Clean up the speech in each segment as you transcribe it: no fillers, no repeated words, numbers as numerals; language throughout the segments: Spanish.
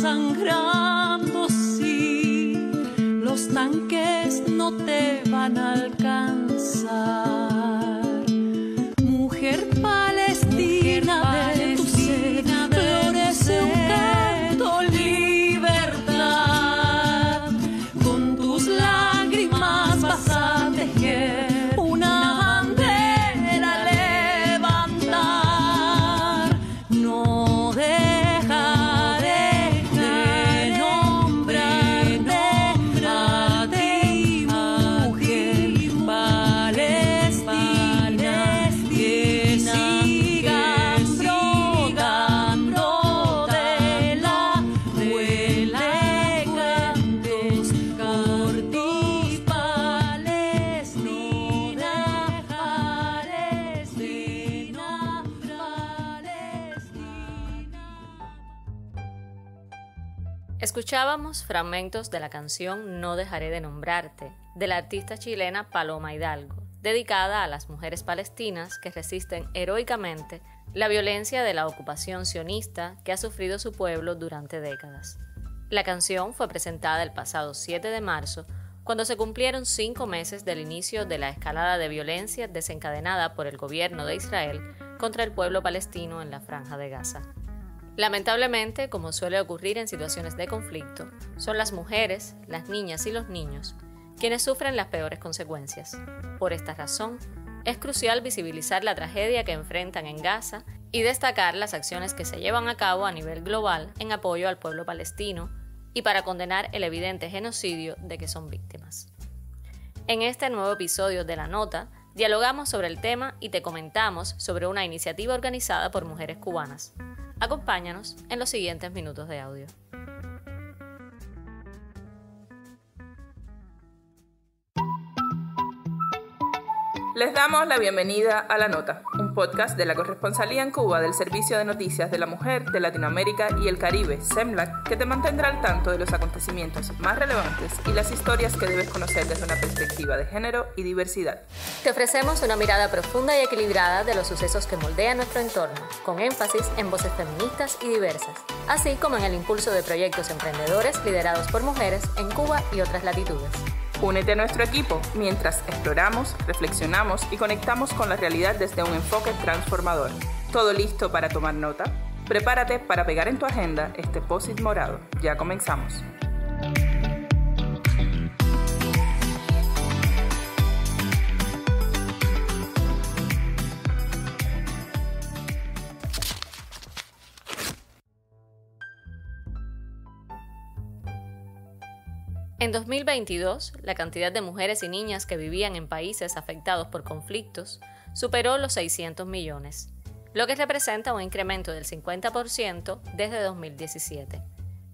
sangrando, sí, los tanques no te van a alcanzar. Mujer palestina, de tu ser florece un canto, libertad. Con tus lágrimas vas a tejer una bandera, levantar. No dejaré de nombrarte a ti, mujer palestina, que sigan brotando de la fuente cantos por ti, Palestina, Palestina, Palestina. Escuchábamos fragmentos de la canción No dejaré de nombrarte, de la artista chilena Paloma Hidalgo, dedicada a las mujeres palestinas que resisten heroicamente la violencia de la ocupación sionista que ha sufrido su pueblo durante décadas. La canción fue presentada el pasado 7 de marzo, cuando se cumplieron 5 meses del inicio de la escalada de violencia desencadenada por el gobierno de Israel contra el pueblo palestino en la Franja de Gaza. Lamentablemente, como suele ocurrir en situaciones de conflicto, son las mujeres, las niñas y los niños quienes sufren las peores consecuencias. Por esta razón, es crucial visibilizar la tragedia que enfrentan en Gaza y destacar las acciones que se llevan a cabo a nivel global en apoyo al pueblo palestino y para condenar el evidente genocidio de que son víctimas. En este nuevo episodio de La Nota, dialogamos sobre el tema y te comentamos sobre una iniciativa organizada por mujeres cubanas. Acompáñanos en los siguientes minutos de audio. Les damos la bienvenida a La Nota, un podcast de la corresponsalía en Cuba del Servicio de Noticias de la Mujer de Latinoamérica y el Caribe, SEMLAC, que te mantendrá al tanto de los acontecimientos más relevantes y las historias que debes conocer desde una perspectiva de género y diversidad. Te ofrecemos una mirada profunda y equilibrada de los sucesos que moldean nuestro entorno, con énfasis en voces feministas y diversas, así como en el impulso de proyectos emprendedores liderados por mujeres en Cuba y otras latitudes. Únete a nuestro equipo mientras exploramos, reflexionamos y conectamos con la realidad desde un enfoque transformador. ¿Todo listo para tomar nota? Prepárate para pegar en tu agenda este post-it morado. Ya comenzamos. En 2022, la cantidad de mujeres y niñas que vivían en países afectados por conflictos superó los 600 millones, lo que representa un incremento del 50% desde 2017.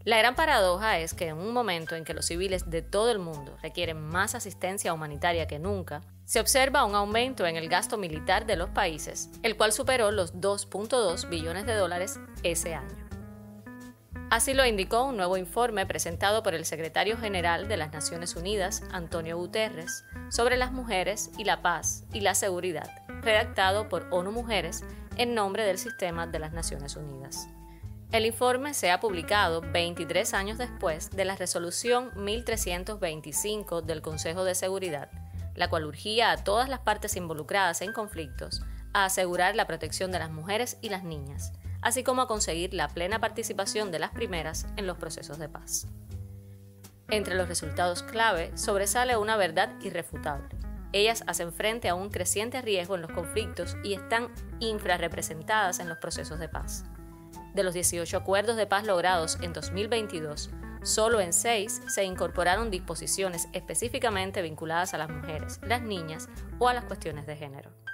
La gran paradoja es que en un momento en que los civiles de todo el mundo requieren más asistencia humanitaria que nunca, se observa un aumento en el gasto militar de los países, el cual superó los 2.2 billones de dólares ese año. Así lo indicó un nuevo informe presentado por el secretario general de las Naciones Unidas, Antonio Guterres, sobre las mujeres y la paz y la seguridad, redactado por ONU Mujeres en nombre del sistema de las Naciones Unidas. El informe se ha publicado 23 años después de la resolución 1325 del Consejo de Seguridad, la cual urgía a todas las partes involucradas en conflictos a asegurar la protección de las mujeres y las niñas, así como a conseguir la plena participación de las primeras en los procesos de paz. Entre los resultados clave sobresale una verdad irrefutable. Ellas hacen frente a un creciente riesgo en los conflictos y están infrarrepresentadas en los procesos de paz. De los 18 acuerdos de paz logrados en 2022, solo en 6 se incorporaron disposiciones específicamente vinculadas a las mujeres, las niñas o a las cuestiones de género.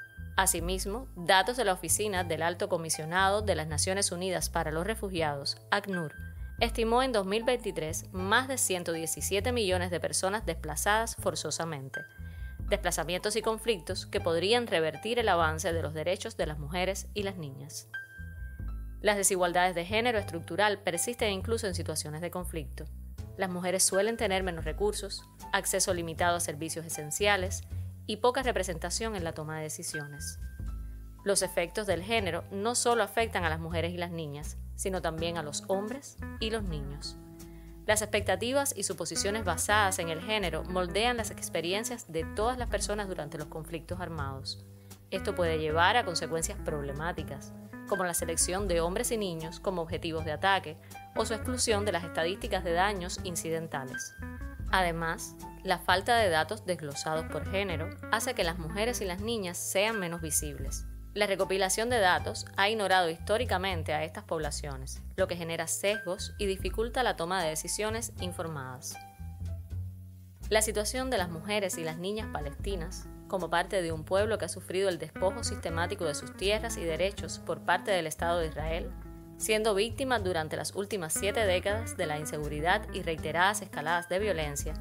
Asimismo, datos de la Oficina del Alto Comisionado de las Naciones Unidas para los Refugiados, ACNUR, estimó en 2023 más de 117 millones de personas desplazadas forzosamente, desplazamientos y conflictos que podrían revertir el avance de los derechos de las mujeres y las niñas. Las desigualdades de género estructural persisten incluso en situaciones de conflicto. Las mujeres suelen tener menos recursos, acceso limitado a servicios esenciales y poca representación en la toma de decisiones. Los efectos del género no solo afectan a las mujeres y las niñas, sino también a los hombres y los niños. Las expectativas y suposiciones basadas en el género moldean las experiencias de todas las personas durante los conflictos armados. Esto puede llevar a consecuencias problemáticas, como la selección de hombres y niños como objetivos de ataque o su exclusión de las estadísticas de daños incidentales. Además, la falta de datos desglosados por género hace que las mujeres y las niñas sean menos visibles. La recopilación de datos ha ignorado históricamente a estas poblaciones, lo que genera sesgos y dificulta la toma de decisiones informadas. La situación de las mujeres y las niñas palestinas, como parte de un pueblo que ha sufrido el despojo sistemático de sus tierras y derechos por parte del Estado de Israel, siendo víctimas durante las últimas 7 décadas de la inseguridad y reiteradas escaladas de violencia,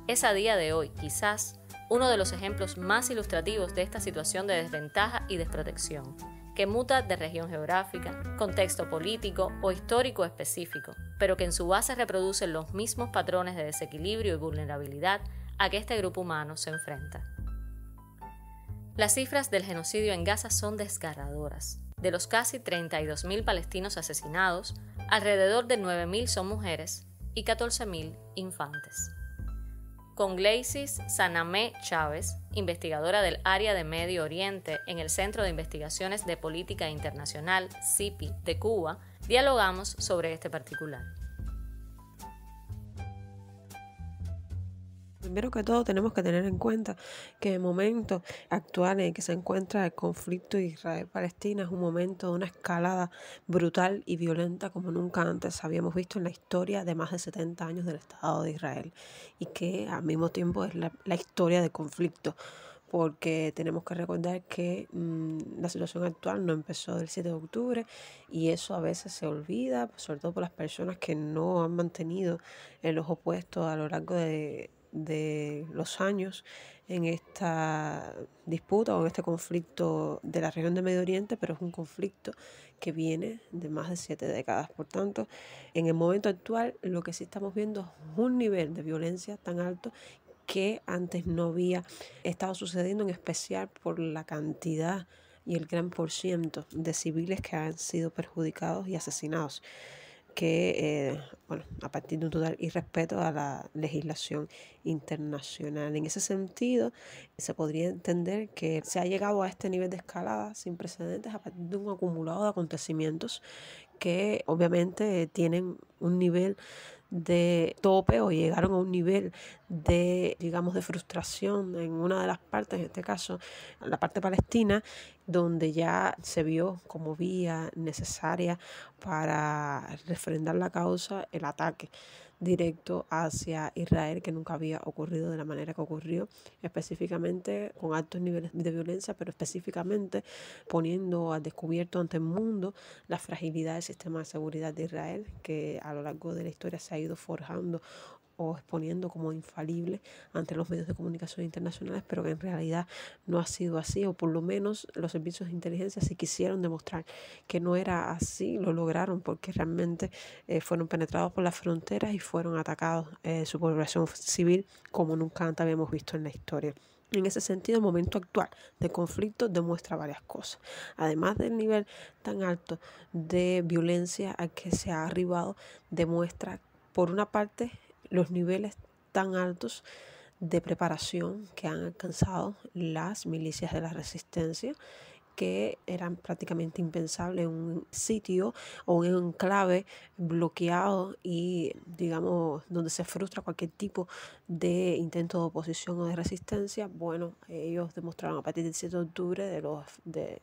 es a día de hoy, quizás, uno de los ejemplos más ilustrativos de esta situación de desventaja y desprotección, que muta de región geográfica, contexto político o histórico específico, pero que en su base reproduce los mismos patrones de desequilibrio y vulnerabilidad a que este grupo humano se enfrenta. Las cifras del genocidio en Gaza son desgarradoras. De los casi 32.000 palestinos asesinados, alrededor de 9.000 son mujeres y 14.000 infantes. Conglaisis Sanamé Chávez, investigadora del área de Medio Oriente en el Centro de Investigaciones de Política Internacional, CIPI, de Cuba, dialogamos sobre este particular. Primero que todo tenemos que tener en cuenta que el momento actual en el que se encuentra el conflicto Israel-Palestina es un momento de una escalada brutal y violenta como nunca antes habíamos visto en la historia de más de 70 años del Estado de Israel y que al mismo tiempo es la historia del conflicto, porque tenemos que recordar que la situación actual no empezó el 7 de octubre y eso a veces se olvida, sobre todo por las personas que no han mantenido el ojo puesto a lo largo de los años en esta disputa o en este conflicto de la región de Medio Oriente, pero es un conflicto que viene de más de 7 décadas. Por tanto, en el momento actual lo que sí estamos viendo es un nivel de violencia tan alto que antes no había estado sucediendo, en especial por la cantidad y el gran porciento de civiles que han sido perjudicados y asesinados, que, a partir de un total irrespeto a la legislación internacional. En ese sentido, se podría entender que se ha llegado a este nivel de escalada sin precedentes a partir de un acumulado de acontecimientos que obviamente tienen un nivel de tope o llegaron a un nivel de, digamos, de frustración en una de las partes, en este caso la parte palestina, donde ya se vio como vía necesaria para refrendar la causa el ataque directo hacia Israel, que nunca había ocurrido de la manera que ocurrió, específicamente con altos niveles de violencia, pero específicamente poniendo al descubierto ante el mundo la fragilidad del sistema de seguridad de Israel, que a lo largo de la historia se ha ido forjando o exponiendo como infalible ante los medios de comunicación internacionales, pero que en realidad no ha sido así, o por lo menos los servicios de inteligencia, si quisieron demostrar que no era así, lo lograron, porque realmente fueron penetrados por las fronteras y fueron atacados su población civil como nunca antes habíamos visto en la historia. En ese sentido, el momento actual de conflicto demuestra varias cosas. Además del nivel tan alto de violencia al que se ha arribado, demuestra, por una parte, los niveles tan altos de preparación que han alcanzado las milicias de la resistencia, que eran prácticamente impensables en un sitio o en un enclave bloqueado y, digamos, donde se frustra cualquier tipo de intento de oposición o de resistencia. Bueno, ellos demostraron a partir del 7 de octubre de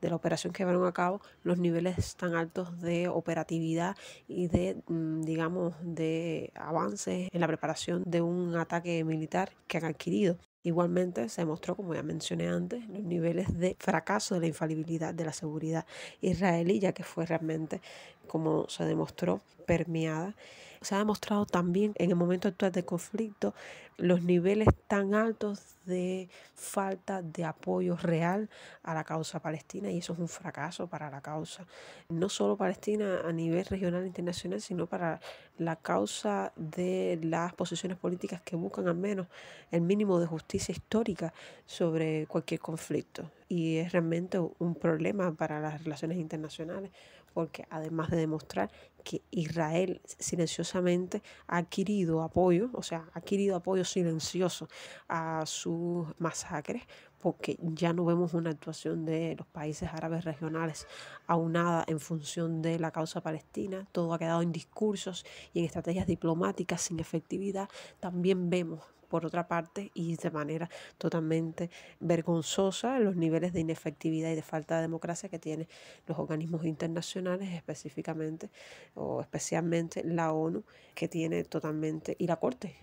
la operación que llevaron a cabo los niveles tan altos de operatividad y de, digamos, de avances en la preparación de un ataque militar que han adquirido. Igualmente se demostró, como ya mencioné antes, los niveles de fracaso de la infalibilidad de la seguridad israelí, ya que fue realmente, como se demostró, permeada. Se ha demostrado también en el momento actual del conflicto los niveles tan altos de falta de apoyo real a la causa palestina, y eso es un fracaso para la causa, no solo palestina a nivel regional e internacional, sino para la causa de las posiciones políticas que buscan al menos el mínimo de justicia histórica sobre cualquier conflicto. y es realmente un problema para las relaciones internacionales, porque además de demostrar que Israel silenciosamente ha adquirido apoyo, o sea, ha adquirido apoyo silencioso a sus masacres, porque ya no vemos una actuación de los países árabes regionales aunada en función de la causa palestina. Todo ha quedado en discursos y en estrategias diplomáticas sin efectividad. También vemos, por otra parte, y de manera totalmente vergonzosa, los niveles de inefectividad y de falta de democracia que tienen los organismos internacionales, específicamente o especialmente la ONU, que tiene totalmente, y la Corte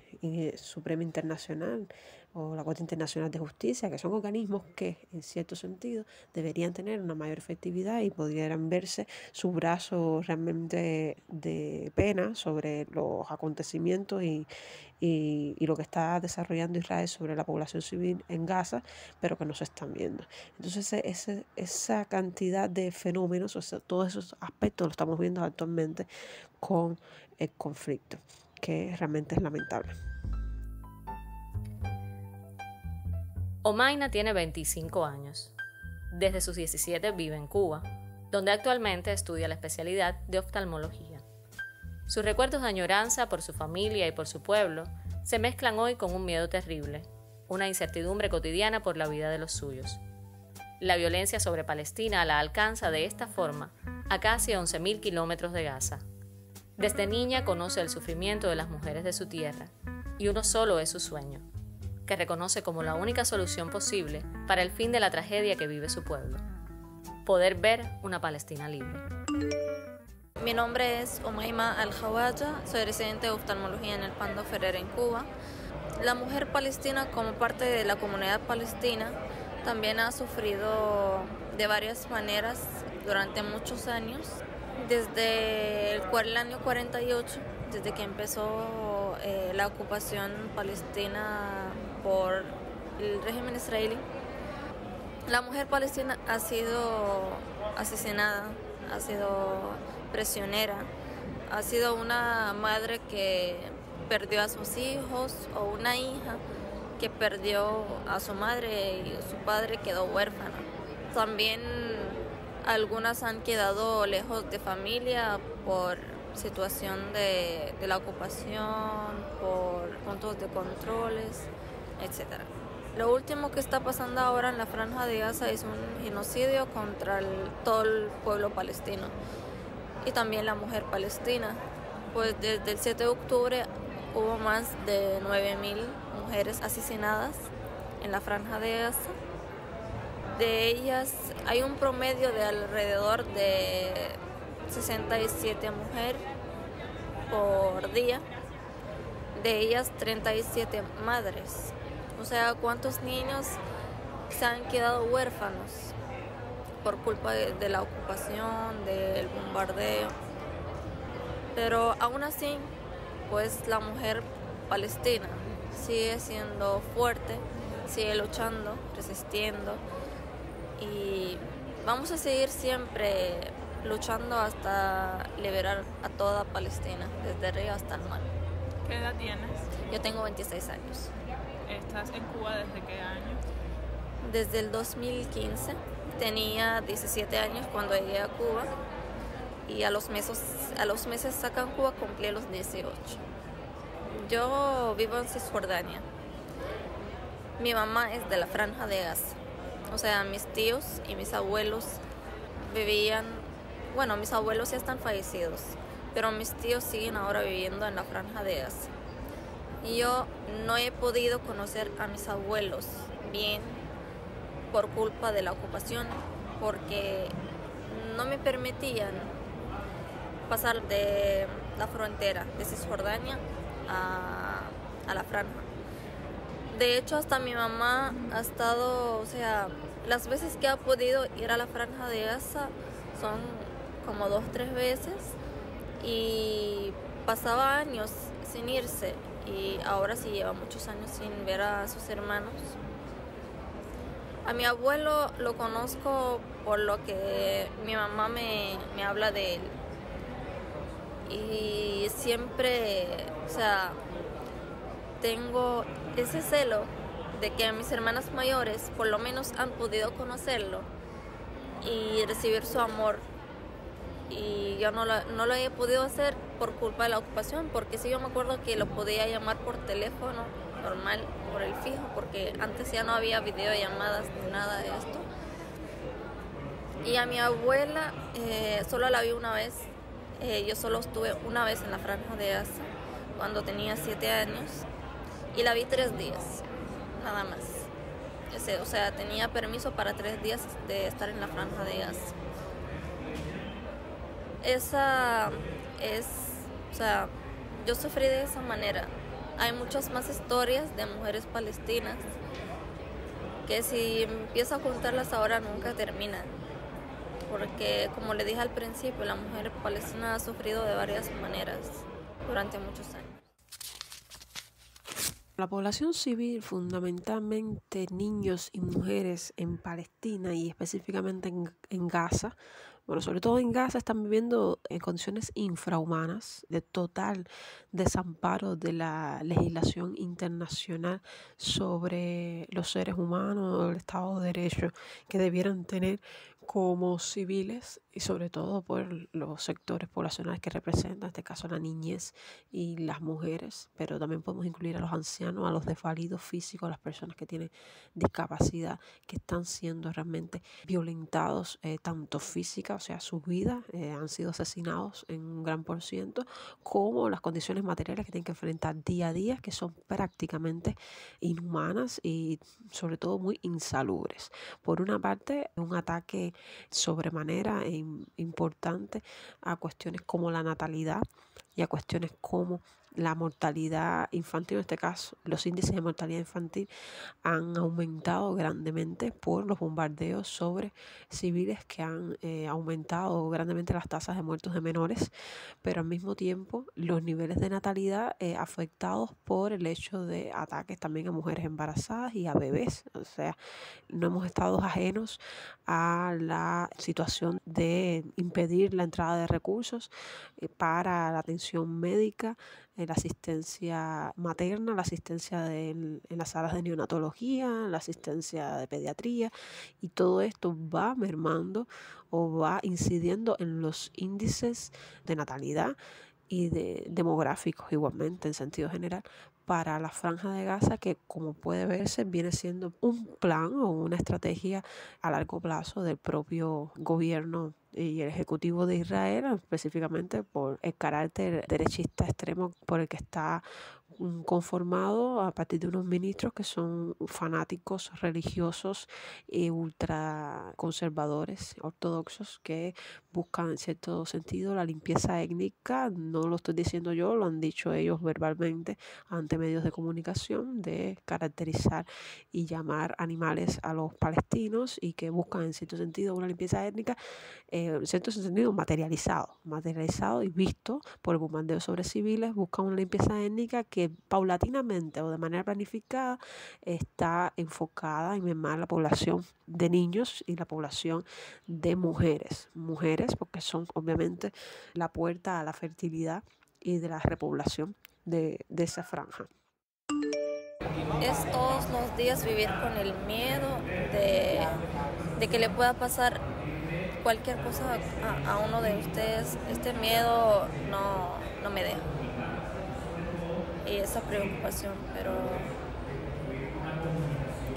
Suprema Internacional o la Corte Internacional de Justicia, que son organismos que en cierto sentido deberían tener una mayor efectividad y pudieran verse su brazo realmente de pena sobre los acontecimientos y lo que está desarrollando Israel sobre la población civil en Gaza, pero que no se están viendo. Entonces esa cantidad de fenómenos, o sea, todos esos aspectos lo estamos viendo actualmente con el conflicto, que realmente es lamentable. Omaina tiene 25 años. Desde sus 17 vive en Cuba, donde actualmente estudia la especialidad de oftalmología. Sus recuerdos de añoranza por su familia y por su pueblo se mezclan hoy con un miedo terrible, una incertidumbre cotidiana por la vida de los suyos. La violencia sobre Palestina la alcanza de esta forma a casi 11.000 kilómetros de Gaza. Desde niña conoce el sufrimiento de las mujeres de su tierra, y uno solo es su sueño, que reconoce como la única solución posible para el fin de la tragedia que vive su pueblo: poder ver una Palestina libre. Mi nombre es Omaima Al-Hawaya, soy residente de oftalmología en el Pando Ferrer en Cuba. La mujer palestina, como parte de la comunidad palestina, también ha sufrido de varias maneras durante muchos años. Desde el año 48, desde que empezó la ocupación palestina por el régimen israelí, la mujer palestina ha sido asesinada, ha sido prisionera, ha sido una madre que perdió a sus hijos o una hija que perdió a su madre y su padre quedó huérfana. También algunas han quedado lejos de familia por situación de la ocupación, por puntos de controles, etc. Lo último que está pasando ahora en la Franja de Gaza es un genocidio contra todo el pueblo palestino y también la mujer palestina. Pues desde el 7 de octubre hubo más de 9.000 mujeres asesinadas en la Franja de Gaza. De ellas hay un promedio de alrededor de 67 mujeres por día, de ellas 37 madres. O sea, ¿cuántos niños se han quedado huérfanos por culpa de la ocupación, del bombardeo? Pero aún así, pues la mujer palestina sigue siendo fuerte, sigue luchando, resistiendo, y vamos a seguir siempre luchando hasta liberar a toda Palestina, desde el río hasta el mar. ¿Qué edad tienes? Yo tengo 26 años. ¿Estás en Cuba desde qué año? Desde el 2015. Tenía 17 años cuando llegué a Cuba y a los meses acá en Cuba cumplí los 18. Yo vivo en Cisjordania. Mi mamá es de la Franja de Gaza. O sea, mis tíos y mis abuelos vivían, bueno, mis abuelos ya están fallecidos, pero mis tíos siguen ahora viviendo en la Franja de Gaza. Y yo no he podido conocer a mis abuelos bien por culpa de la ocupación, porque no me permitían pasar de la frontera de Cisjordania a la Franja. De hecho, hasta mi mamá ha estado, o sea, las veces que ha podido ir a la Franja de Gaza son como 2 o 3 veces, y pasaba años sin irse, y ahora sí lleva muchos años sin ver a sus hermanos. A mi abuelo lo conozco por lo que mi mamá me habla de él, y siempre, o sea, tengo ese celo de que mis hermanas mayores por lo menos han podido conocerlo y recibir su amor. Y yo no lo he podido hacer por culpa de la ocupación, porque sí, yo me acuerdo que lo podía llamar por teléfono normal, por el fijo, porque antes ya no había videollamadas ni nada de esto. Y a mi abuela solo la vi una vez. Yo solo estuve una vez en la Franja de Gaza cuando tenía 7 años y la vi 3 días, nada más. O sea, tenía permiso para 3 días de estar en la Franja de Gaza. O sea, yo sufrí de esa manera. Hay muchas más historias de mujeres palestinas que si empiezo a contarlas ahora nunca terminan. Porque, como le dije al principio, la mujer palestina ha sufrido de varias maneras durante muchos años. La población civil, fundamentalmente niños y mujeres en Palestina y específicamente en Gaza, bueno, sobre todo en Gaza, están viviendo en condiciones infrahumanas, de total desamparo de la legislación internacional sobre los seres humanos, el Estado de Derecho que debieran tener como civiles y sobre todo por los sectores poblacionales que representan, en este caso la niñez y las mujeres, pero también podemos incluir a los ancianos, a los desvalidos físicos, a las personas que tienen discapacidad, que están siendo realmente violentados tanto física, o sea, sus vidas han sido asesinados en un gran %, como las condiciones materiales que tienen que enfrentar día a día, que son prácticamente inhumanas y sobre todo muy insalubres. Por una parte, un ataque sobremanera importante a cuestiones como la natalidad y a cuestiones como la mortalidad infantil. En este caso, los índices de mortalidad infantil han aumentado grandemente por los bombardeos sobre civiles que han aumentado grandemente las tasas de muertos de menores, pero al mismo tiempo los niveles de natalidad afectados por el hecho de ataques también a mujeres embarazadas y a bebés. O sea, no hemos estado ajenos a la situación de impedir la entrada de recursos para la atención médica, la asistencia materna, la asistencia en las salas de neonatología, la asistencia de pediatría, y todo esto va mermando o va incidiendo en los índices de natalidad y de demográficos igualmente en sentido general para la Franja de Gaza, que como puede verse viene siendo un plan o una estrategia a largo plazo del propio gobierno y el Ejecutivo de Israel, específicamente por el carácter derechista extremo por el que está conformado a partir de unos ministros que son fanáticos religiosos y ultraconservadores ortodoxos que buscan en cierto sentido la limpieza étnica. No lo estoy diciendo yo, lo han dicho ellos verbalmente ante medios de comunicación, de caracterizar y llamar animales a los palestinos y que buscan en cierto sentido una limpieza étnica, en cierto sentido materializado y visto por el bombardeo sobre civiles. Buscan una limpieza étnica que paulatinamente o de manera planificada está enfocada en mermar la población de niños y la población de mujeres porque son obviamente la puerta a la fertilidad y de la repoblación de esa franja. Es todos los días vivir con el miedo de que le pueda pasar cualquier cosa a uno de ustedes. Este miedo no me deja. Y esa preocupación, pero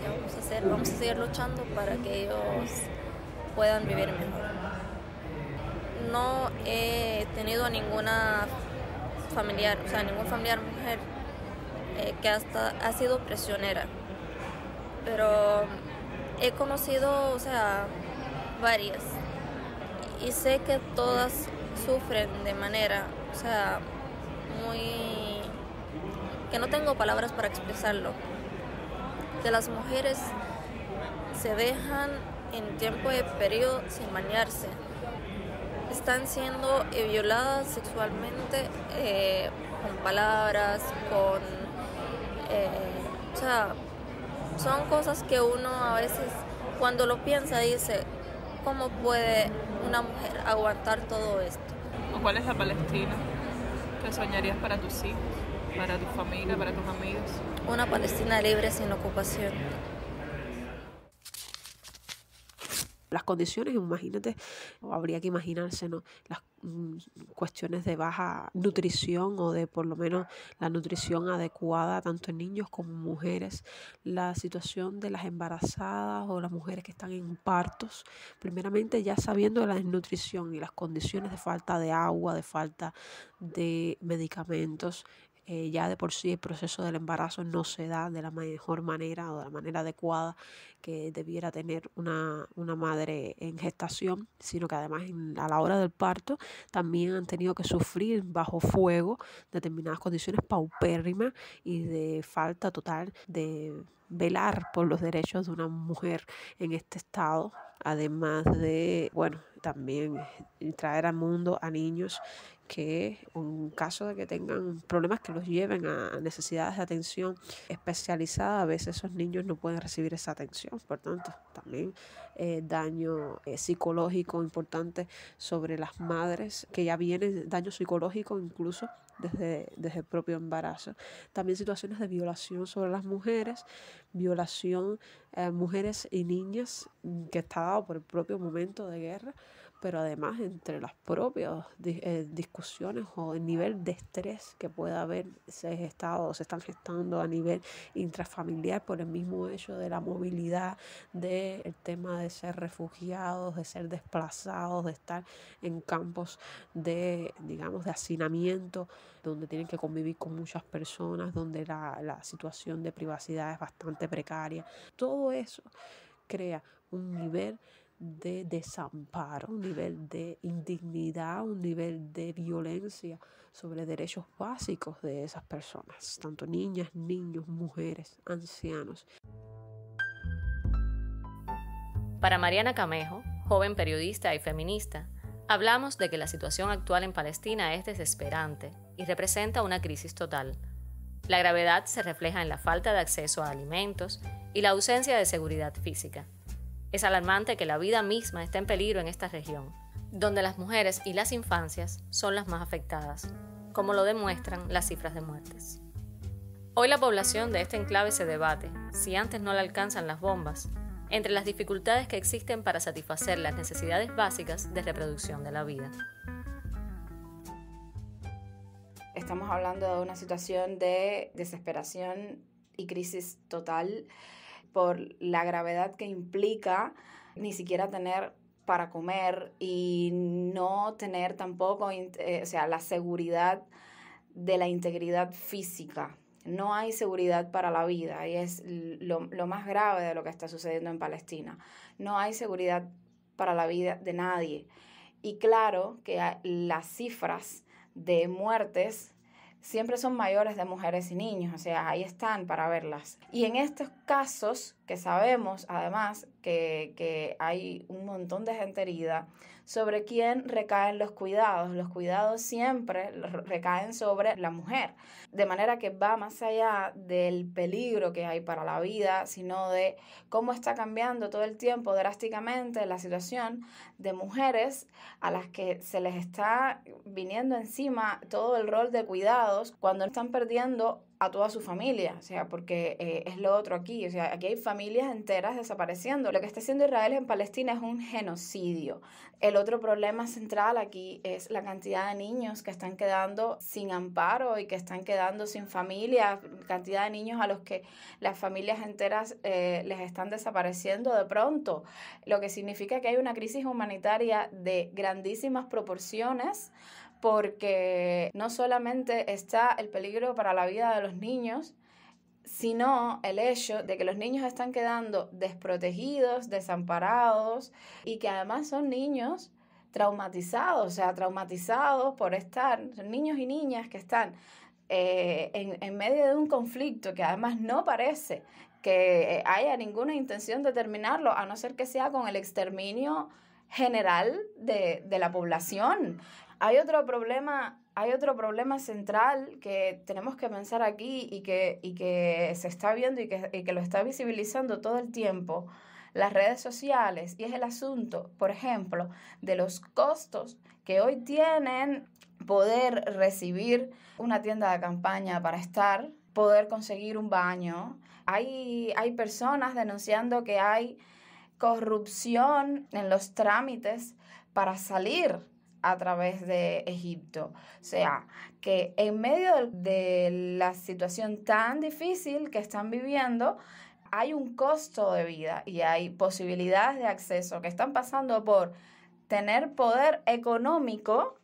¿qué vamos a hacer? Vamos a seguir luchando para que ellos puedan vivir mejor. No he tenido ninguna familiar mujer que hasta ha sido prisionera, pero he conocido, varias, y sé que todas sufren de manera, que no tengo palabras para expresarlo, que las mujeres se dejan en tiempo de periodo sin bañarse, están siendo violadas sexualmente con palabras, son cosas que uno a veces cuando lo piensa dice, ¿cómo puede una mujer aguantar todo esto? ¿O cuál es la Palestina que soñarías para tus hijos? para tu familia, para tus amigos? Una Palestina libre sin ocupación. Las condiciones, imagínate, o habría que imaginarse, ¿no? Las cuestiones de baja nutrición o de por lo menos la nutrición adecuada tanto en niños como en mujeres, la situación de las embarazadas o las mujeres que están en partos, primeramente ya sabiendo de la desnutrición y las condiciones de falta de agua, de falta de medicamentos. Ya de por sí el proceso del embarazo no se da de la mejor manera o de la manera adecuada que debiera tener una madre en gestación, sino que además a la hora del parto también han tenido que sufrir bajo fuego determinadas condiciones paupérrimas y de falta total de velar por los derechos de una mujer en este estado, además de, bueno, también traer al mundo a niños que en caso de que tengan problemas que los lleven a necesidades de atención especializada, a veces esos niños no pueden recibir esa atención. Por tanto, también daño psicológico importante sobre las madres, que ya viene daño psicológico incluso desde el propio embarazo. También situaciones de violación sobre las mujeres, violación mujeres y niñas que está dado por el propio momento de guerra, pero además entre las propias discusiones o el nivel de estrés que pueda haber se están gestando a nivel intrafamiliar por el mismo hecho de la movilidad, del tema de ser refugiados, de ser desplazados, de estar en campos de, digamos, de hacinamiento, donde tienen que convivir con muchas personas, donde la situación de privacidad es bastante precaria. Todo eso crea un nivel de desamparo, un nivel de indignidad, un nivel de violencia sobre derechos básicos de esas personas, tanto niñas, niños, mujeres, ancianos. Para Mariana Camejo, joven periodista y feminista, hablamos de que la situación actual en Palestina es desesperante y representa una crisis total. La gravedad se refleja en la falta de acceso a alimentos y la ausencia de seguridad física. Es alarmante que la vida misma esté en peligro en esta región, donde las mujeres y las infancias son las más afectadas, como lo demuestran las cifras de muertes. Hoy la población de este enclave se debate, si antes no le alcanzan las bombas, entre las dificultades que existen para satisfacer las necesidades básicas de reproducción de la vida. Estamos hablando de una situación de desesperación y crisis total por la gravedad que implica ni siquiera tener para comer y no tener tampoco la seguridad de la integridad física. No hay seguridad para la vida y es lo más grave de lo que está sucediendo en Palestina. No hay seguridad para la vida de nadie. Y claro que las cifras de muertes siempre son mayores de mujeres y niños, o sea, ahí están para verlas. Y en estos casos, que sabemos además que hay un montón de gente herida, sobre quién recaen los cuidados siempre recaen sobre la mujer, de manera que va más allá del peligro que hay para la vida, sino de cómo está cambiando todo el tiempo drásticamente la situación de mujeres a las que se les está viniendo encima todo el rol de cuidados cuando están perdiendo a toda su familia, o sea, porque es lo otro aquí, o sea, aquí hay familias enteras desapareciendo. Lo que está haciendo Israel en Palestina es un genocidio. El otro problema central aquí es la cantidad de niños que están quedando sin amparo y que están quedando sin familia, cantidad de niños a los que las familias enteras les están desapareciendo de pronto, lo que significa que hay una crisis humanitaria de grandísimas proporciones, porque no solamente está el peligro para la vida de los niños, sino el hecho de que los niños están quedando desprotegidos, desamparados y que además son niños traumatizados, o sea, traumatizados por son niños y niñas que están en medio de un conflicto que además no parece que haya ninguna intención de terminarlo, a no ser que sea con el exterminio general de la población. Hay otro problema central que tenemos que pensar aquí y que se está viendo y que lo está visibilizando todo el tiempo, las redes sociales y es el asunto, por ejemplo, de los costos que hoy tienen poder recibir una tienda de campaña para estar, poder conseguir un baño. Hay personas denunciando que hay corrupción en los trámites para salir a través de Egipto. O sea, que en medio de la situación tan difícil que están viviendo, hay un costo de vida y hay posibilidades de acceso que están pasando por tener poder económico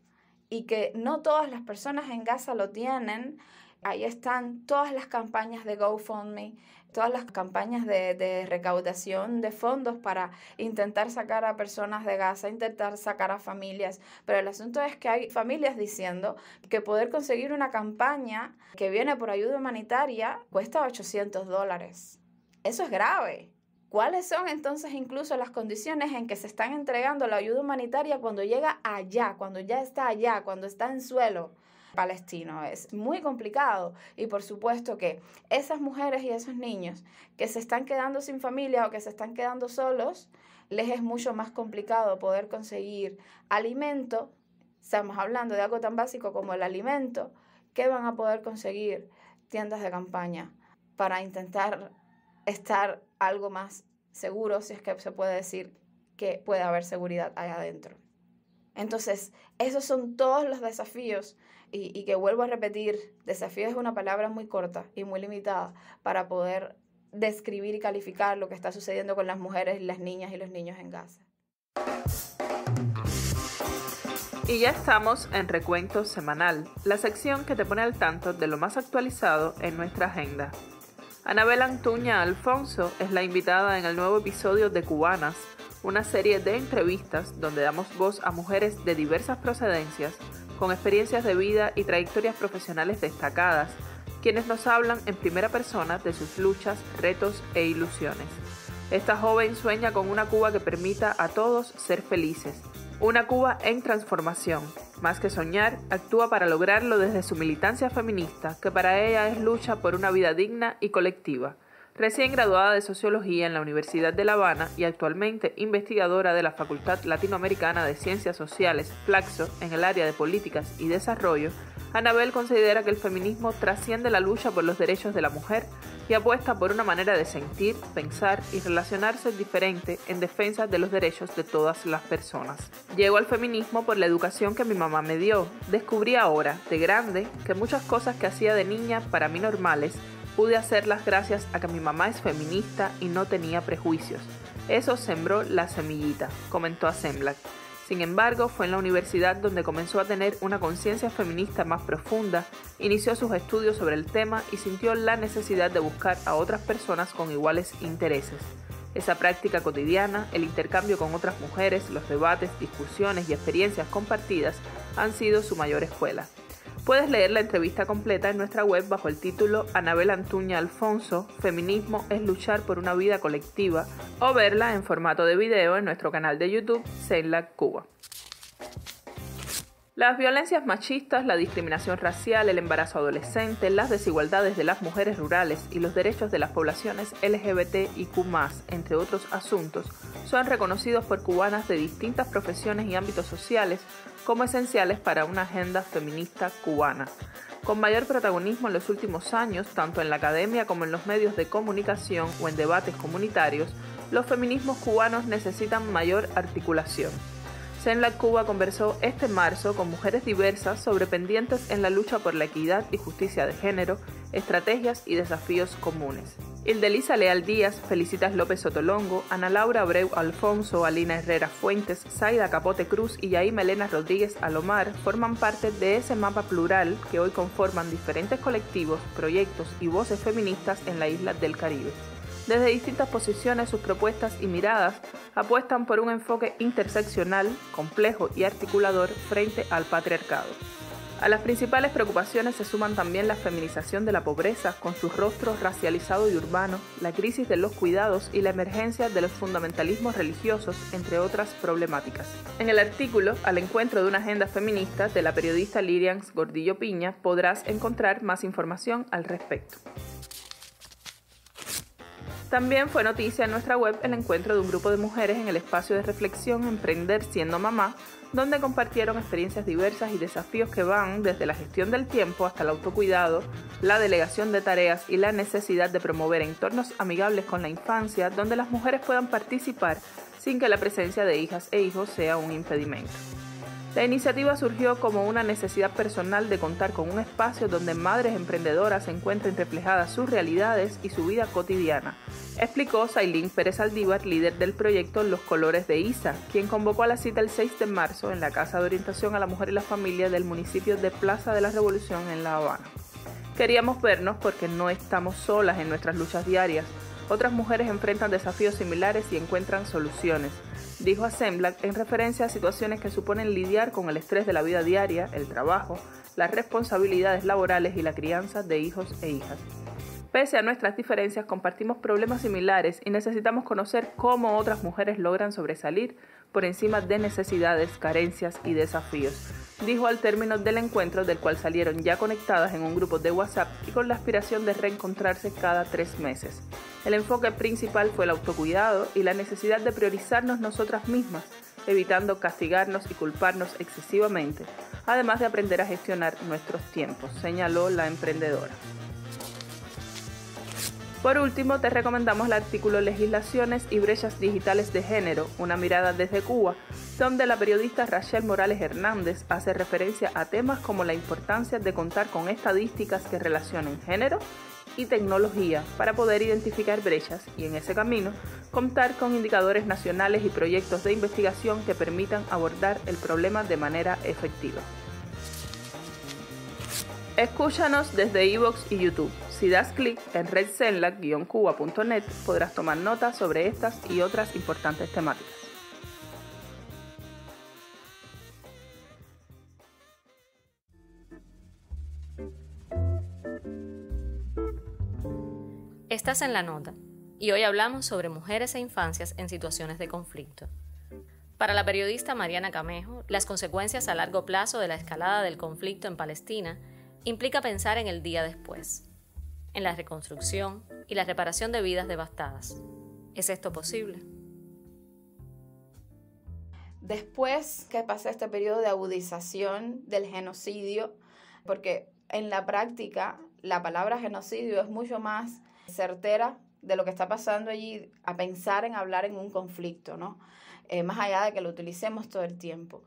y que no todas las personas en Gaza lo tienen. Ahí están todas las campañas de GoFundMe, todas las campañas de recaudación de fondos para intentar sacar a personas de Gaza, intentar sacar a familias. Pero el asunto es que hay familias diciendo que poder conseguir una campaña que viene por ayuda humanitaria cuesta $800. Eso es grave. ¿Cuáles son entonces incluso las condiciones en que se están entregando la ayuda humanitaria cuando llega allá, cuando ya está allá, cuando está en suelo palestino? Es muy complicado y por supuesto que esas mujeres y esos niños que se están quedando sin familia o que se están quedando solos, les es mucho más complicado poder conseguir alimento. Estamos hablando de algo tan básico como el alimento. ¿Qué van a poder conseguir? Tiendas de campaña para intentar estar algo más seguro, si es que se puede decir que puede haber seguridad allá adentro. Entonces, esos son todos los desafíos y que vuelvo a repetir, desafío es una palabra muy corta y muy limitada para poder describir y calificar lo que está sucediendo con las mujeres, las niñas y los niños en Gaza. Y ya estamos en Recuento Semanal, la sección que te pone al tanto de lo más actualizado en nuestra agenda. Anabel Antuña Alfonso es la invitada en el nuevo episodio de Cubanas, una serie de entrevistas donde damos voz a mujeres de diversas procedencias, con experiencias de vida y trayectorias profesionales destacadas, quienes nos hablan en primera persona de sus luchas, retos e ilusiones. Esta joven sueña con una Cuba que permita a todos ser felices, una Cuba en transformación. Más que soñar, actúa para lograrlo desde su militancia feminista, que para ella es lucha por una vida digna y colectiva. Recién graduada de Sociología en la Universidad de La Habana y actualmente investigadora de la Facultad Latinoamericana de Ciencias Sociales, Flaxo, en el área de Políticas y Desarrollo, Anabel considera que el feminismo trasciende la lucha por los derechos de la mujer y apuesta por una manera de sentir, pensar y relacionarse diferente en defensa de los derechos de todas las personas. Llego al feminismo por la educación que mi mamá me dio. Descubrí ahora, de grande, que muchas cosas que hacía de niña para mí normales, pude hacerlas gracias a que mi mamá es feminista y no tenía prejuicios. Eso sembró la semillita, comentó a Semblak. Sin embargo, fue en la universidad donde comenzó a tener una conciencia feminista más profunda, inició sus estudios sobre el tema y sintió la necesidad de buscar a otras personas con iguales intereses. Esa práctica cotidiana, el intercambio con otras mujeres, los debates, discusiones y experiencias compartidas han sido su mayor escuela. Puedes leer la entrevista completa en nuestra web bajo el título Anabel Antuña Alfonso, Feminismo es luchar por una vida colectiva, o verla en formato de video en nuestro canal de YouTube, Semblak Cuba. Las violencias machistas, la discriminación racial, el embarazo adolescente, las desigualdades de las mujeres rurales y los derechos de las poblaciones LGBTIQ+, entre otros asuntos, son reconocidos por cubanas de distintas profesiones y ámbitos sociales como esenciales para una agenda feminista cubana. Con mayor protagonismo en los últimos años, tanto en la academia como en los medios de comunicación o en debates comunitarios, los feminismos cubanos necesitan mayor articulación. Semblak Cuba conversó este marzo con mujeres diversas sobre pendientes en la lucha por la equidad y justicia de género, estrategias y desafíos comunes. Hildelisa Leal Díaz, Felicitas López Sotolongo, Ana Laura Abreu Alfonso, Alina Herrera Fuentes, Zaida Capote Cruz y Yaima Elena Rodríguez Alomar forman parte de ese mapa plural que hoy conforman diferentes colectivos, proyectos y voces feministas en la isla del Caribe. Desde distintas posiciones, sus propuestas y miradas apuestan por un enfoque interseccional, complejo y articulador frente al patriarcado. A las principales preocupaciones se suman también la feminización de la pobreza, con su rostro racializado y urbano, la crisis de los cuidados y la emergencia de los fundamentalismos religiosos, entre otras problemáticas. En el artículo, Al encuentro de una agenda feminista, de la periodista Lirians Gordillo Piña, podrás encontrar más información al respecto. También fue noticia en nuestra web el encuentro de un grupo de mujeres en el espacio de reflexión Emprender siendo mamá, donde compartieron experiencias diversas y desafíos que van desde la gestión del tiempo hasta el autocuidado, la delegación de tareas y la necesidad de promover entornos amigables con la infancia donde las mujeres puedan participar sin que la presencia de hijas e hijos sea un impedimento. La iniciativa surgió como una necesidad personal de contar con un espacio donde madres emprendedoras encuentren reflejadas sus realidades y su vida cotidiana, explicó Sailín Pérez Aldívar, líder del proyecto Los Colores de Isa, quien convocó a la cita el 6 de marzo en la Casa de Orientación a la Mujer y la Familia del municipio de Plaza de la Revolución en La Habana. Queríamos vernos porque no estamos solas en nuestras luchas diarias. Otras mujeres enfrentan desafíos similares y encuentran soluciones, dijo a Semblak en referencia a situaciones que suponen lidiar con el estrés de la vida diaria, el trabajo, las responsabilidades laborales y la crianza de hijos e hijas. Pese a nuestras diferencias, compartimos problemas similares y necesitamos conocer cómo otras mujeres logran sobresalir por encima de necesidades, carencias y desafíos, dijo al término del encuentro, del cual salieron ya conectadas en un grupo de WhatsApp y con la aspiración de reencontrarse cada 3 meses. El enfoque principal fue el autocuidado y la necesidad de priorizarnos nosotras mismas, evitando castigarnos y culparnos excesivamente, además de aprender a gestionar nuestros tiempos, señaló la emprendedora. Por último, te recomendamos el artículo Legislaciones y brechas digitales de género, una mirada desde Cuba, donde la periodista Rachel Morales Hernández hace referencia a temas como la importancia de contar con estadísticas que relacionen género y tecnología para poder identificar brechas y, en ese camino, contar con indicadores nacionales y proyectos de investigación que permitan abordar el problema de manera efectiva. Escúchanos desde iVoox y YouTube. Si das clic en redcenlac-cuba.net podrás tomar notas sobre estas y otras importantes temáticas. Estás en La Nota, y hoy hablamos sobre mujeres e infancias en situaciones de conflicto. Para la periodista Mariana Camejo, las consecuencias a largo plazo de la escalada del conflicto en Palestina implica pensar en el día después, en la reconstrucción y la reparación de vidas devastadas. ¿Es esto posible? Después que pasa este periodo de agudización del genocidio, porque en la práctica la palabra genocidio es mucho más certera de lo que está pasando allí, a pensar en hablar en un conflicto, ¿no? Más allá de que lo utilicemos todo el tiempo.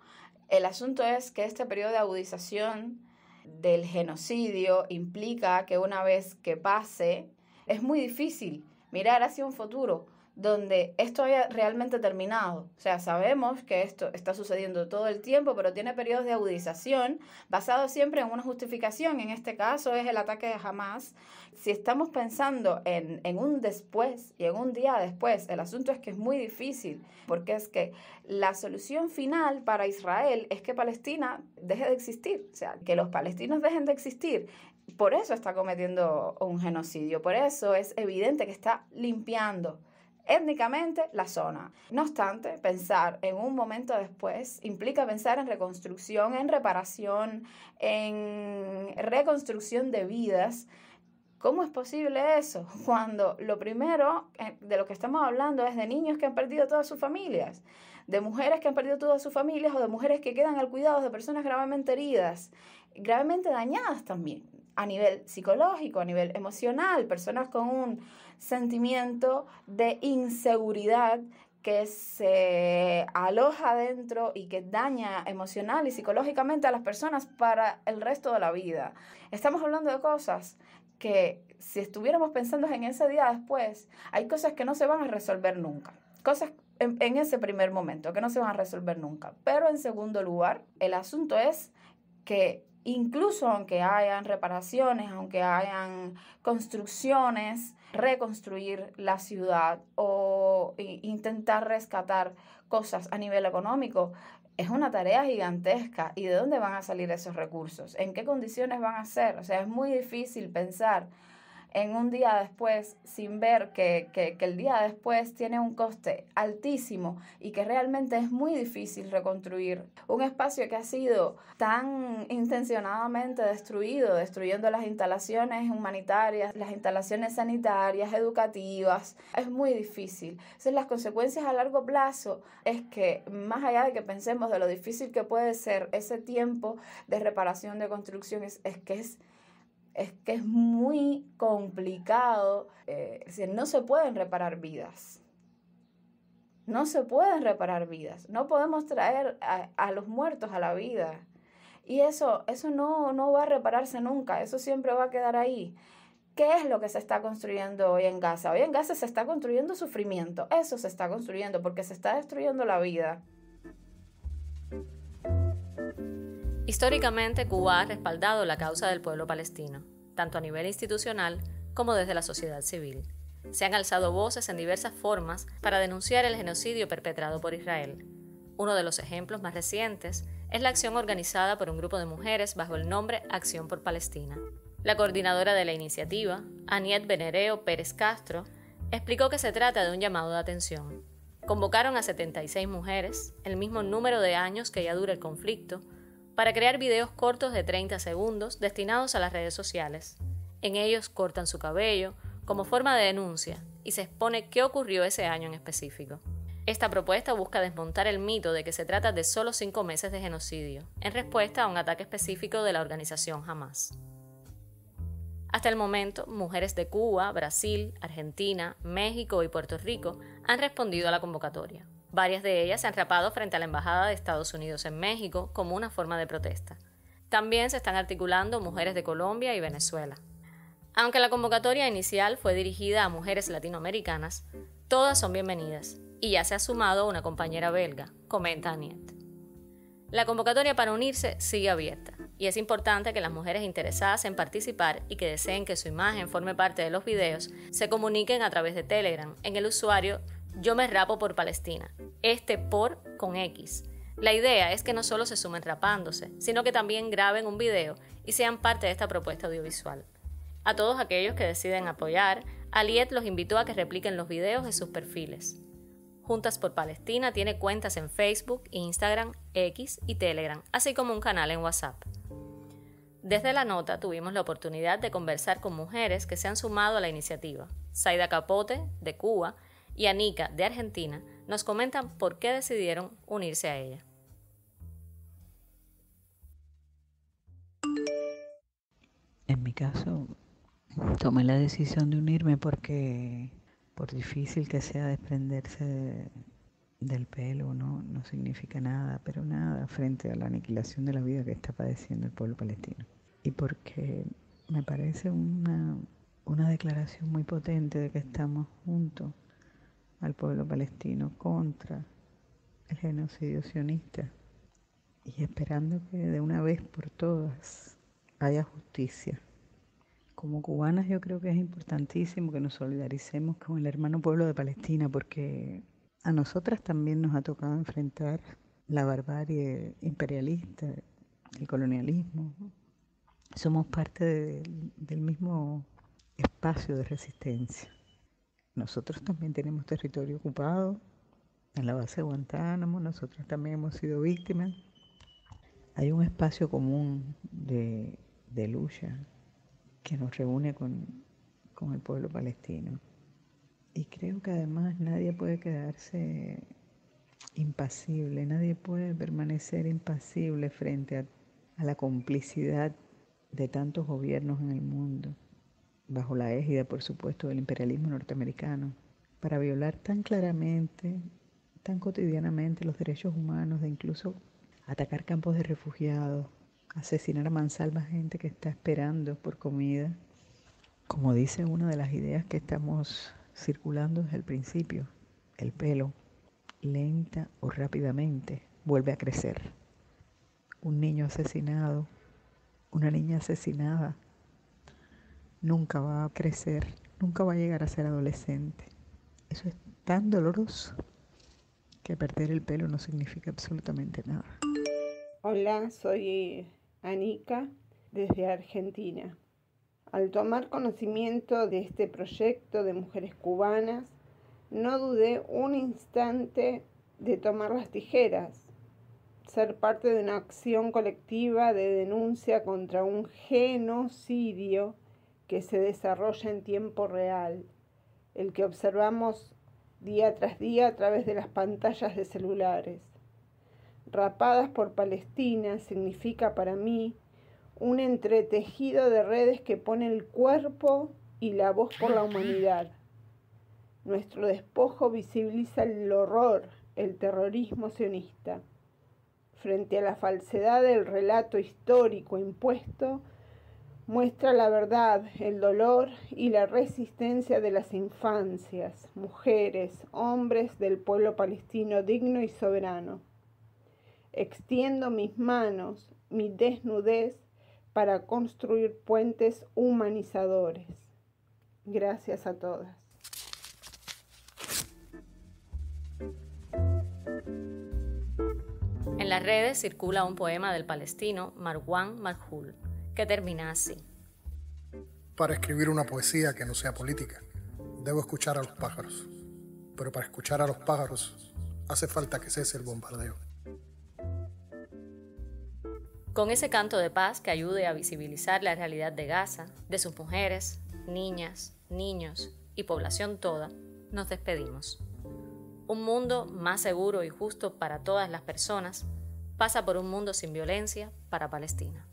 El asunto es que este periodo de agudización del genocidio implica que una vez que pase, es muy difícil mirar hacia un futuro donde esto haya realmente terminado. O sea, sabemos que esto está sucediendo todo el tiempo, pero tiene periodos de agudización basados siempre en una justificación. En este caso es el ataque de Hamas. Si estamos pensando en un después y en un día después, el asunto es que es muy difícil, porque es que la solución final para Israel es que Palestina deje de existir, o sea, que los palestinos dejen de existir. Por eso está cometiendo un genocidio, por eso es evidente que está limpiando étnicamente la zona. No obstante, pensar en un momento después implica pensar en reconstrucción, en reparación, en reconstrucción de vidas. ¿Cómo es posible eso? Cuando lo primero de lo que estamos hablando es de niños que han perdido todas sus familias, de mujeres que han perdido todas sus familias o de mujeres que quedan al cuidado de personas gravemente heridas, gravemente dañadas también, a nivel psicológico, a nivel emocional, personas con un sentimiento de inseguridad que se aloja dentro y que daña emocional y psicológicamente a las personas para el resto de la vida. Estamos hablando de cosas que, si estuviéramos pensando en ese día después, hay cosas que no se van a resolver nunca. Cosas en ese primer momento que no se van a resolver nunca. Pero en segundo lugar, el asunto es que incluso aunque hayan reparaciones, aunque hayan construcciones, reconstruir la ciudad o intentar rescatar cosas a nivel económico es una tarea gigantesca. ¿Y de dónde van a salir esos recursos? ¿En qué condiciones van a ser? O sea, es muy difícil pensar en un día después sin ver que el día después tiene un coste altísimo y que realmente es muy difícil reconstruir un espacio que ha sido tan intencionadamente destruyendo las instalaciones humanitarias, las instalaciones sanitarias, educativas. Es muy difícil. Entonces, las consecuencias a largo plazo es que, más allá de que pensemos de lo difícil que puede ser ese tiempo de reparación, de construcción, es que es muy complicado. Es decir, no se pueden reparar vidas. No se pueden reparar vidas. No podemos traer a los muertos a la vida. Y eso no va a repararse nunca. Eso siempre va a quedar ahí. ¿Qué es lo que se está construyendo hoy en Gaza? Hoy en Gaza se está construyendo sufrimiento. Eso se está construyendo porque se está destruyendo la vida. Históricamente, Cuba ha respaldado la causa del pueblo palestino, tanto a nivel institucional como desde la sociedad civil. Se han alzado voces en diversas formas para denunciar el genocidio perpetrado por Israel. Uno de los ejemplos más recientes es la acción organizada por un grupo de mujeres bajo el nombre Acción por Palestina. La coordinadora de la iniciativa, Aniet Venereo Pérez Castro, explicó que se trata de un llamado de atención. Convocaron a 76 mujeres, el mismo número de años que ya dura el conflicto, para crear videos cortos de 30 segundos destinados a las redes sociales. En ellos cortan su cabello como forma de denuncia y se expone qué ocurrió ese año en específico. Esta propuesta busca desmontar el mito de que se trata de solo 5 meses de genocidio, en respuesta a un ataque específico de la organización Hamás. Hasta el momento, mujeres de Cuba, Brasil, Argentina, México y Puerto Rico han respondido a la convocatoria. Varias de ellas se han rapado frente a la Embajada de Estados Unidos en México como una forma de protesta. También se están articulando mujeres de Colombia y Venezuela. Aunque la convocatoria inicial fue dirigida a mujeres latinoamericanas, todas son bienvenidas, y ya se ha sumado una compañera belga, comenta Aniet. La convocatoria para unirse sigue abierta, y es importante que las mujeres interesadas en participar y que deseen que su imagen forme parte de los videos se comuniquen a través de Telegram en el usuario Yo me rapo por Palestina, por con X. La idea es que no solo se sumen rapándose, sino que también graben un video y sean parte de esta propuesta audiovisual. A todos aquellos que deciden apoyar, Aliet los invitó a que repliquen los videos de sus perfiles. Juntas por Palestina tiene cuentas en Facebook, Instagram, X y Telegram, así como un canal en WhatsApp. Desde La Nota tuvimos la oportunidad de conversar con mujeres que se han sumado a la iniciativa. Zaida Capote, de Cuba, y Anika, de Argentina, nos comentan por qué decidieron unirse a ella. En mi caso, tomé la decisión de unirme porque, por difícil que sea desprenderse del pelo, no significa nada, pero nada frente a la aniquilación de la vida que está padeciendo el pueblo palestino. Y porque me parece una declaración muy potente de que estamos juntos al pueblo palestino contra el genocidio sionista y esperando que de una vez por todas haya justicia. Como cubanas yo creo que es importantísimo que nos solidaricemos con el hermano pueblo de Palestina porque a nosotras también nos ha tocado enfrentar la barbarie imperialista, el colonialismo. Somos parte del mismo espacio de resistencia. Nosotros también tenemos territorio ocupado en la base de Guantánamo, nosotros también hemos sido víctimas. Hay un espacio común de lucha que nos reúne con el pueblo palestino. Y creo que además nadie puede quedarse impasible, nadie puede permanecer impasible frente a la complicidad de tantos gobiernos en el mundo, bajo la égida, por supuesto, del imperialismo norteamericano, para violar tan claramente, tan cotidianamente los derechos humanos, de incluso atacar campos de refugiados, asesinar a mansalva gente que está esperando por comida. Como dice una de las ideas que estamos circulando desde el principio, el pelo, lenta o rápidamente, vuelve a crecer. Un niño asesinado, una niña asesinada, nunca va a crecer, nunca va a llegar a ser adolescente. Eso es tan doloroso que perder el pelo no significa absolutamente nada. Hola, soy Anika desde Argentina. Al tomar conocimiento de este proyecto de mujeres cubanas, no dudé un instante de tomar las tijeras, ser parte de una acción colectiva de denuncia contra un genocidio que se desarrolla en tiempo real, el que observamos día tras día a través de las pantallas de celulares. Rapadas por Palestina significa para mí un entretejido de redes que pone el cuerpo y la voz por la humanidad. Nuestro despojo visibiliza el horror, el terrorismo sionista. Frente a la falsedad del relato histórico impuesto, muestra la verdad, el dolor y la resistencia de las infancias, mujeres, hombres del pueblo palestino digno y soberano. Extiendo mis manos, mi desnudez, para construir puentes humanizadores. Gracias a todas. En las redes circula un poema del palestino Marwan Marhul, que termina así. Para escribir una poesía que no sea política, debo escuchar a los pájaros. Pero para escuchar a los pájaros, hace falta que cese el bombardeo. Con ese canto de paz que ayude a visibilizar la realidad de Gaza, de sus mujeres, niñas, niños y población toda, nos despedimos. Un mundo más seguro y justo para todas las personas pasa por un mundo sin violencia para Palestina.